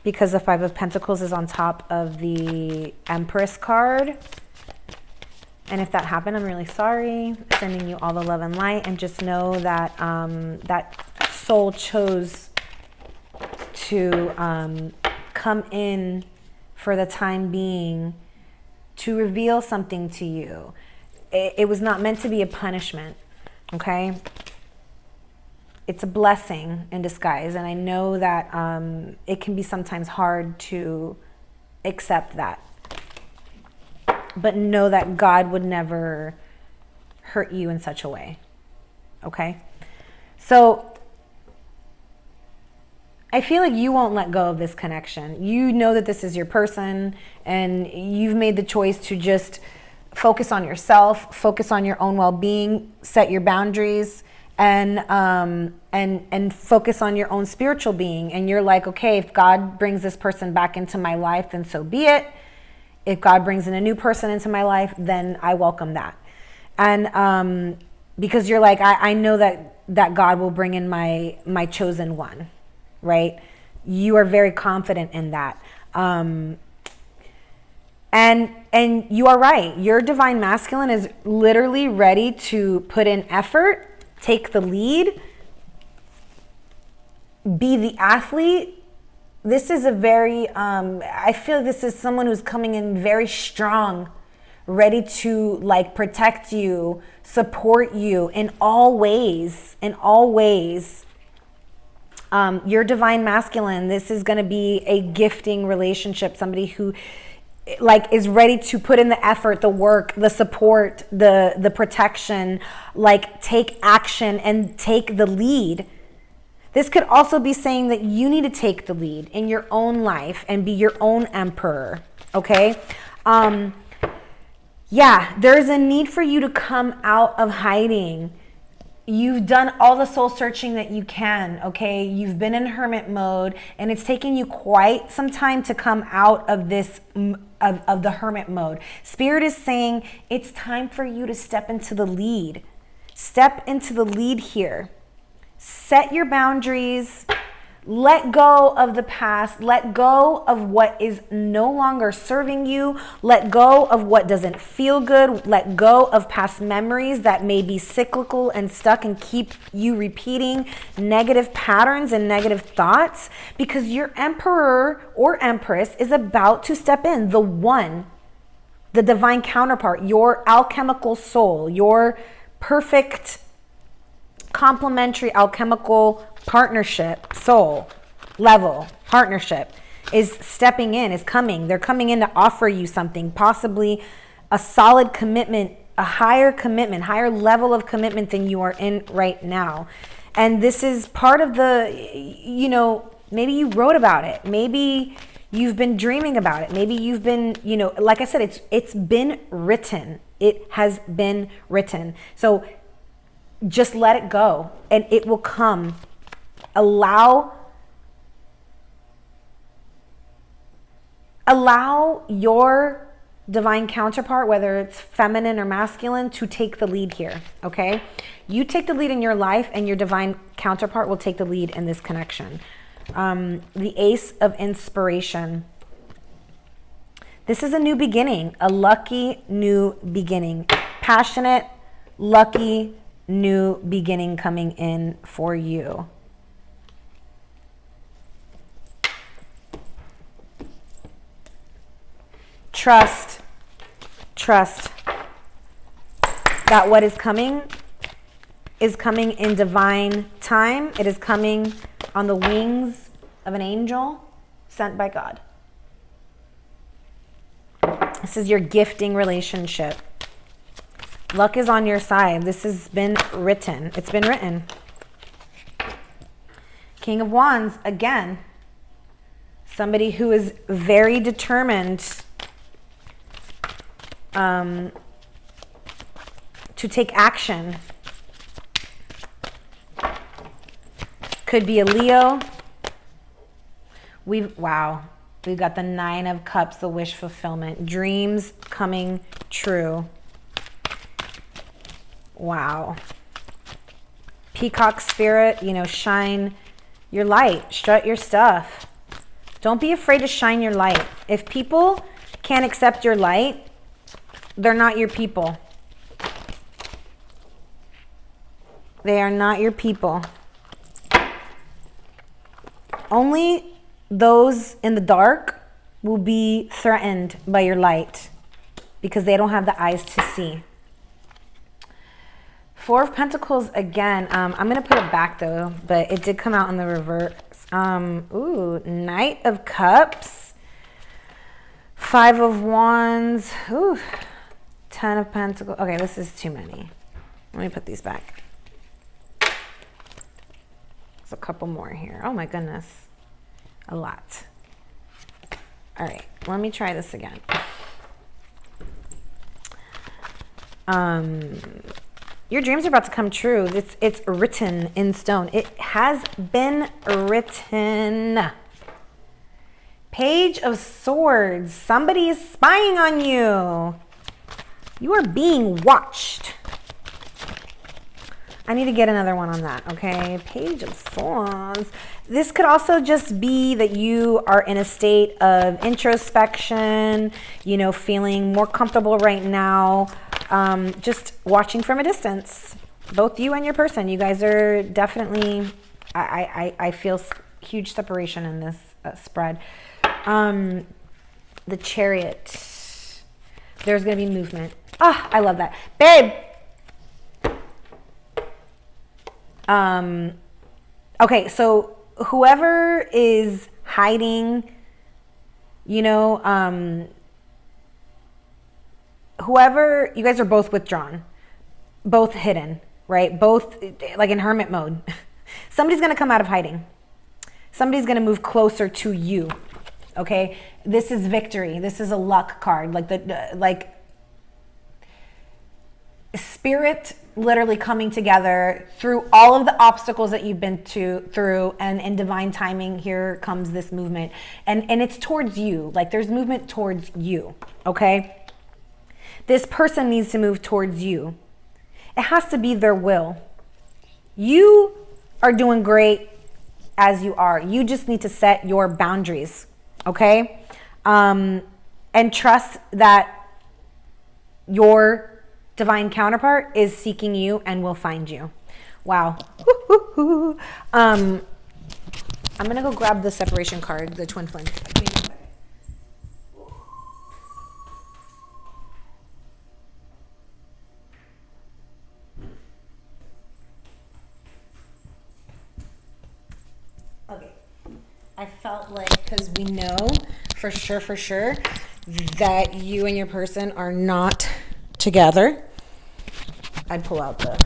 because the Five of Pentacles is on top of the Empress card. And if that happened, I'm really sorry. Sending you all the love and light, and just know that that soul chose to come in for the time being to reveal something to you. It was not meant to be a punishment, okay? It's a blessing in disguise, and I know that it can be sometimes hard to accept that. But know that God would never hurt you in such a way, okay? So I feel like you won't let go of this connection. You know that this is your person, and you've made the choice to just focus on yourself, focus on your own well-being, set your boundaries, and focus on your own spiritual being. And you're like, okay, if God brings this person back into my life, then so be it. If God brings in a new person into my life, then I welcome that. And because you're like, I know that God will bring in my chosen one, right? You are very confident in that. And you are right. Your Divine Masculine is literally ready to put in effort, take the lead, be the athlete. This is a very, I feel this is someone who's coming in very strong, ready to like protect you, support you in all ways, Your Divine Masculine, this is going to be a gifting relationship, somebody who like is ready to put in the effort, the work, the support, the protection, like take action and take the lead. This could also be saying that you need to take the lead in your own life and be your own emperor, okay? Yeah, there's a need for you to come out of hiding. You've done all the soul searching that you can, okay? You've been in hermit mode, and it's taking you quite some time to come out of this, of the hermit mode. Spirit is saying it's time for you to step into the lead. Step into the lead here. Set your boundaries, let go of the past, let go of what is no longer serving you, let go of what doesn't feel good, let go of past memories that may be cyclical and stuck and keep you repeating negative patterns and negative thoughts, because your Emperor or Empress is about to step in, the one, the divine counterpart, your alchemical soul, your perfect complementary alchemical partnership, soul level partnership is stepping in, is coming. They're coming in to offer you something, possibly a solid commitment, a higher commitment, higher level of commitment than you are in right now. And this is part of the, you know, maybe you wrote about it. Maybe you've been dreaming about it. Maybe you've been, you know, like I said, it's been written. It has been written. So just let it go and it will come. Allow your divine counterpart, whether it's feminine or masculine, to take the lead here, okay? You take the lead in your life, and your divine counterpart will take the lead in this connection. The Ace of Inspiration. This is a new beginning, a lucky new beginning. Passionate, lucky new beginning coming in for you. Trust that what is coming in divine time. It is coming on the wings of an angel sent by God. This is your gifting relationship. Luck is on your side. This has been written. It's been written. King of Wands, again. Somebody who is very determined to take action. Could be a Leo. Wow. We've got the Nine of Cups, the wish fulfillment. Dreams coming true. Wow. Peacock spirit, you know, shine your light. Strut your stuff. Don't be afraid to shine your light. If people can't accept your light, they're not your people. They are not your people. Only those in the dark will be threatened by your light because they don't have the eyes to see. Four of Pentacles again. I'm going to put it back though, but it did come out in the reverse. Ooh, Knight of Cups. Five of Wands. Ooh, Ten of Pentacles. Okay, this is too many. Let me put these back. There's a couple more here. Oh my goodness. A lot. All right, let me try this again. Your dreams are about to come true. It's written in stone. It has been written. Page of Swords. Somebody is spying on you. You are being watched. I need to get another one on that, okay? Page of Swords. This could also just be that you are in a state of introspection, you know, feeling more comfortable right now, just watching from a distance. Both you and your person, you guys are definitely, I feel huge separation in this spread. The Chariot. There's going to be movement. Ah, I love that. Babe. Okay, so whoever is hiding, you know, whoever, you guys are both withdrawn, both hidden, right? Both like in hermit mode. Somebody's going to come out of hiding. Somebody's going to move closer to you. Okay. This is victory. This is a luck card. Like spirit literally coming together through all of the obstacles that you've been through, and in divine timing, here comes this movement, and it's towards you. Like there's movement towards you. Okay. This person needs to move towards you. It has to be their will. You are doing great as you are. You just need to set your boundaries. Okay. And trust that your divine counterpart is seeking you and will find you. Wow. I'm going to go grab the separation card, the twin flame. Okay. I felt like, because we know for sure that you and your person are not together, I'd pull out the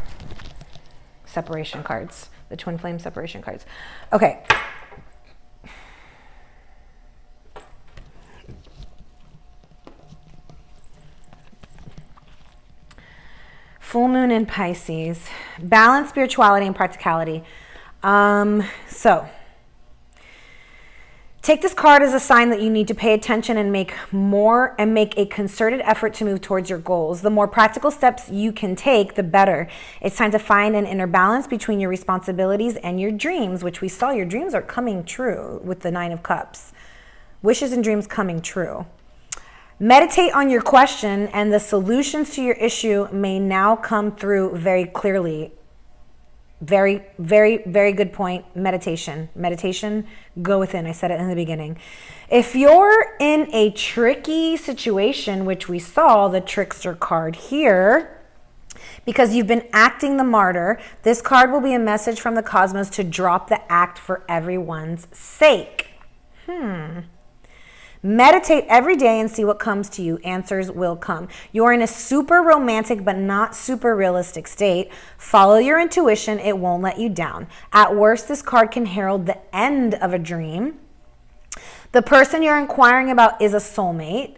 separation cards, the twin flame separation cards. Okay. Full moon in Pisces. Balance, spirituality, and practicality. So Take this card as a sign that you need to pay attention and make a concerted effort to move towards your goals. The more practical steps you can take, the better. It's time to find an inner balance between your responsibilities and your dreams, which we saw your dreams are coming true with the Nine of Cups. Wishes and dreams coming true. Meditate on your question, and the solutions to your issue may now come through very clearly. Very, very, very good point. Meditation. Meditation, go within. I said it in the beginning. If you're in a tricky situation, which we saw the trickster card here, because you've been acting the martyr, this card will be a message from the cosmos to drop the act for everyone's sake. Meditate every day and see what comes to you. Answers will come. You're in a super romantic but not super realistic state. Follow your intuition. It won't let you down. At worst, this card can herald the end of a dream. The person you're inquiring about is a soulmate.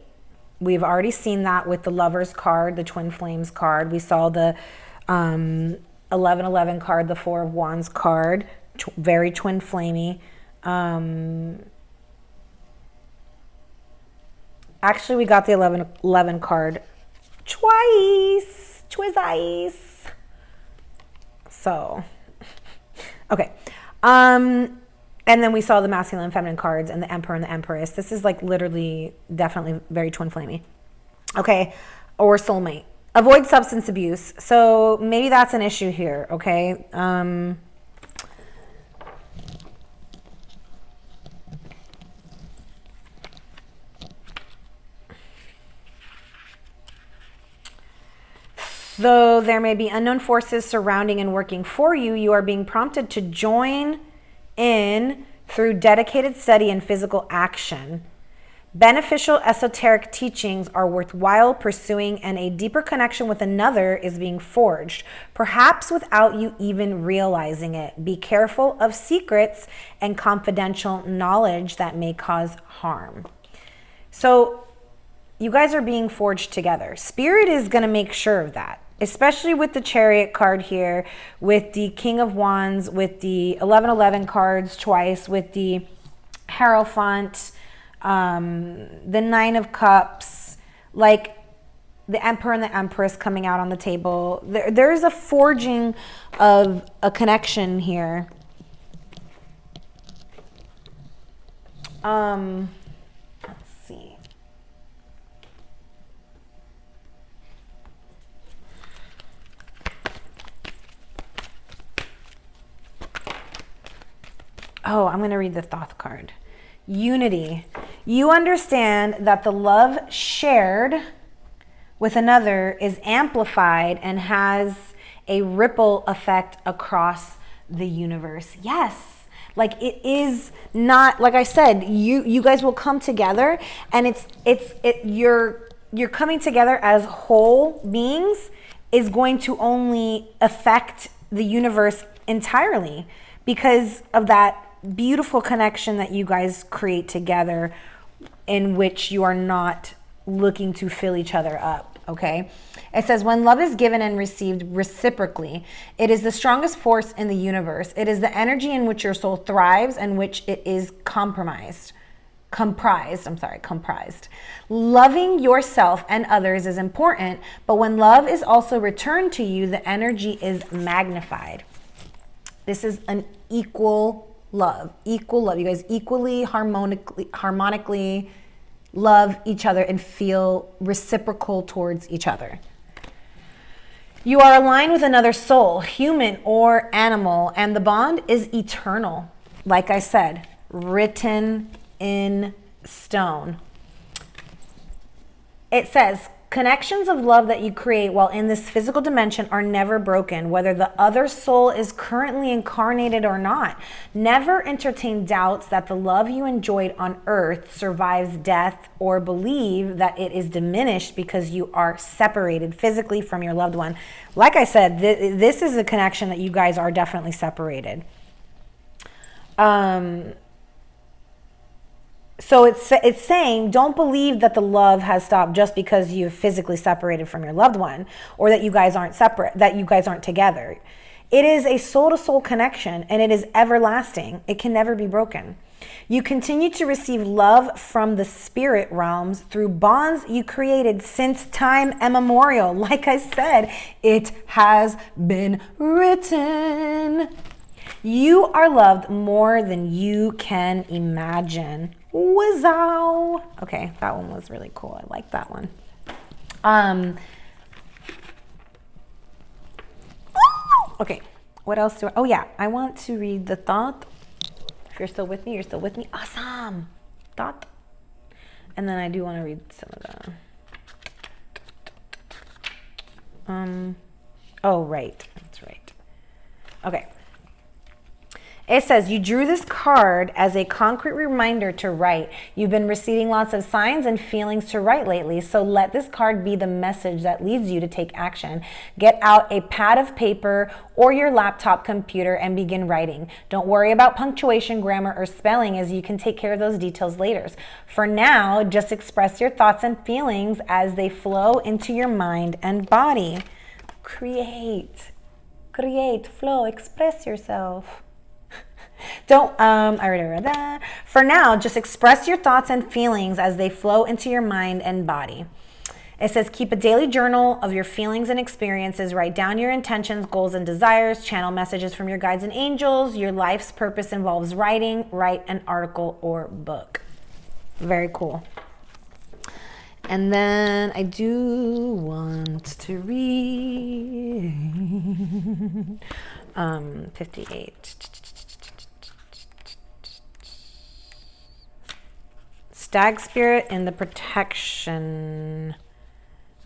We've already seen that with the Lovers card, the Twin Flames card. We saw the 1111 card, the Four of Wands card, very twin flamey. Actually, we got the 1111 card twice. So, okay. And then we saw the masculine and feminine cards and the Emperor and the Empress. This is like literally definitely very twin flamey. Okay. Or soulmate. Avoid substance abuse. So maybe that's an issue here. Okay. Though there may be unknown forces surrounding and working for you, you are being prompted to join in through dedicated study and physical action. Beneficial esoteric teachings are worthwhile pursuing, and a deeper connection with another is being forged, perhaps without you even realizing it. Be careful of secrets and confidential knowledge that may cause harm. So you guys are being forged together. Spirit is going to make sure of that, especially with the Chariot card here, with the King of Wands, with the 1111 cards twice, with the Hierophant, the Nine of Cups, like the Emperor and the Empress coming out on the table. There's a forging of a connection here. Let's see. Oh, I'm going to read the Thoth card. Unity. You understand that the love shared with another is amplified and has a ripple effect across the universe. Yes. Like it is not, like I said, you guys will come together, and you're coming together as whole beings is going to only affect the universe entirely because of that beautiful connection that you guys create together, in which you are not looking to fill each other up. Okay. It says, when love is given and received reciprocally, it is the strongest force in the universe. It is the energy in which your soul thrives and which it is comprised. Loving yourself and others is important, but when love is also returned to you, the energy is magnified. This is an equal love. You guys equally, harmonically love each other and feel reciprocal towards each other. You are aligned with another soul, human or animal, and the bond is eternal. Like I said, written in stone. It says, connections of love that you create while in this physical dimension are never broken, whether the other soul is currently incarnated or not. Never entertain doubts that the love you enjoyed on earth survives death, or believe that it is diminished because you are separated physically from your loved one. Like I said, this is a connection that you guys are definitely separated. So it's saying, don't believe that the love has stopped just because you've physically separated from your loved one, or that you guys aren't separate, that you guys aren't together. It is a soul-to-soul connection, and it is everlasting. It can never be broken. You continue to receive love from the spirit realms through bonds you created since time immemorial. Like I said, it has been written. You are loved more than you can imagine. Wow. Okay, that one was really cool. I like that one. Okay, what else do I... Oh, yeah, I want to read the thought. If you're still with me, you're still with me. Awesome. Thought. And then I do want to read some of the... Oh, right. That's right. Okay. It says, you drew this card as a concrete reminder to write. You've been receiving lots of signs and feelings to write lately, so let this card be the message that leads you to take action. Get out a pad of paper or your laptop computer and begin writing. Don't worry about punctuation, grammar, or spelling, as you can take care of those details later. For now, just express your thoughts and feelings as they flow into your mind and body. Create, flow, express yourself. Don't, I already read that. For now, just express your thoughts and feelings as they flow into your mind and body. It says, keep a daily journal of your feelings and experiences. Write down your intentions, goals, and desires. Channel messages from your guides and angels. Your life's purpose involves writing. Write an article or book. Very cool. And then I do want to read 58. Stag Spirit in the protection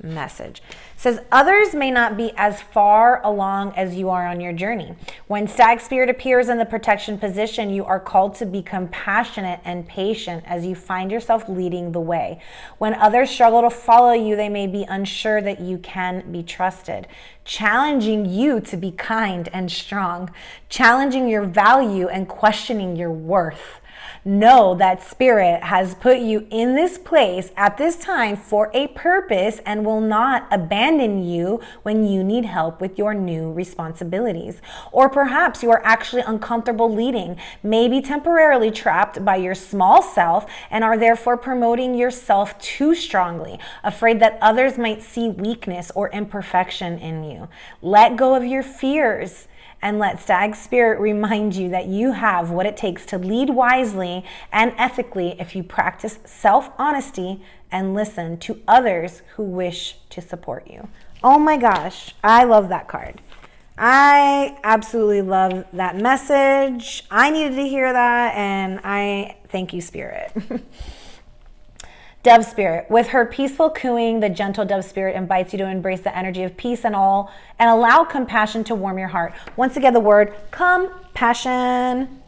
message. It says, others may not be as far along as you are on your journey. When Stag Spirit appears in the protection position, you are called to be compassionate and patient as you find yourself leading the way. When others struggle to follow you, they may be unsure that you can be trusted, challenging you to be kind and strong, challenging your value and questioning your worth. Know that Spirit has put you in this place at this time for a purpose and will not abandon you when you need help with your new responsibilities. Or perhaps you are actually uncomfortable leading, maybe temporarily trapped by your small self and are therefore promoting yourself too strongly, afraid that others might see weakness or imperfection in you. Let go of your fears. And let Stag Spirit remind you that you have what it takes to lead wisely and ethically if you practice self-honesty and listen to others who wish to support you. Oh my gosh, I love that card. I absolutely love that message. I needed to hear that, and I thank you, Spirit. Dove Spirit. With her peaceful cooing, the gentle Dove Spirit invites you to embrace the energy of peace and all, and allow compassion to warm your heart. Once again, the word compassion.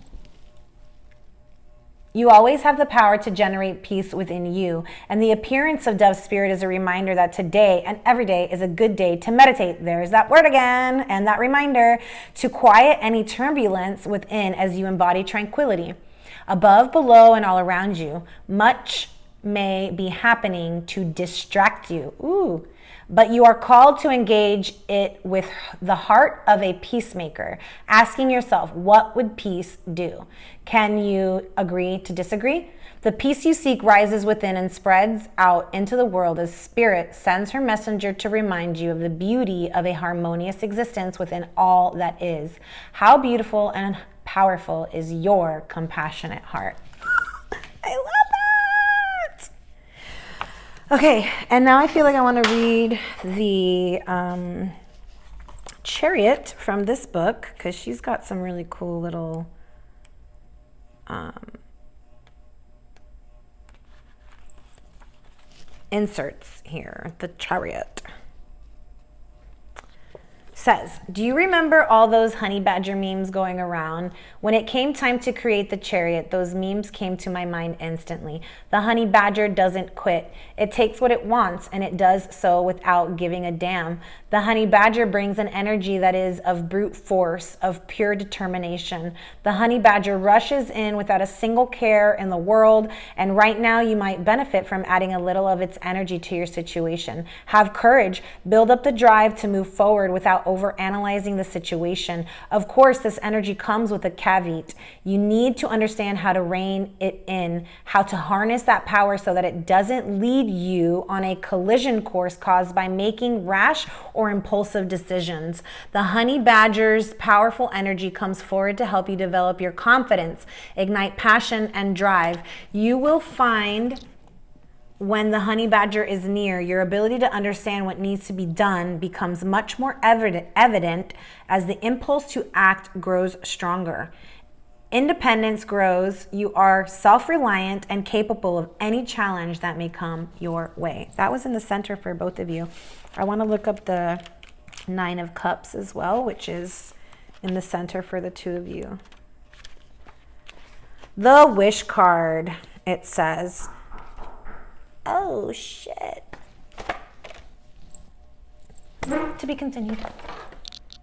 You always have the power to generate peace within you, and the appearance of Dove Spirit is a reminder that today and every day is a good day to meditate. There's that word again, and that reminder to quiet any turbulence within as you embody tranquility. Above, below, and all around you, much may be happening to distract you. Ooh. But you are called to engage it with the heart of a peacemaker, asking yourself, what would peace do? Can you agree to disagree? The peace you seek rises within and spreads out into the world as Spirit sends her messenger to remind you of the beauty of a harmonious existence within all that is. How beautiful and powerful is your compassionate heart. I love that. Okay, and now I feel like I want to read the Chariot from this book, because she's got some really cool little inserts here. The Chariot says, do you remember all those honey badger memes going around? When it came time to create the Chariot, those memes came to my mind instantly. The honey badger doesn't quit. It takes what it wants, and it does so without giving a damn. The honey badger brings an energy that is of brute force, of pure determination. The honey badger rushes in without a single care in the world, and right now you might benefit from adding a little of its energy to your situation. Have courage. Build up the drive to move forward without over analyzing the situation. Of course, this energy comes with a caveat. You need to understand how to rein it in, how to harness that power so that it doesn't lead you on a collision course caused by making rash or impulsive decisions. The honey badger's powerful energy comes forward to help you develop your confidence, ignite passion and drive. You will find when the honey badger is near, your ability to understand what needs to be done becomes much more evident as the impulse to act grows stronger. Independence grows. You are self-reliant and capable of any challenge that may come your way. That was in the center for both of you. I want to look up the Nine of Cups as well, which is in the center for the two of you. The Wish card, it says. Oh, shit. To be continued.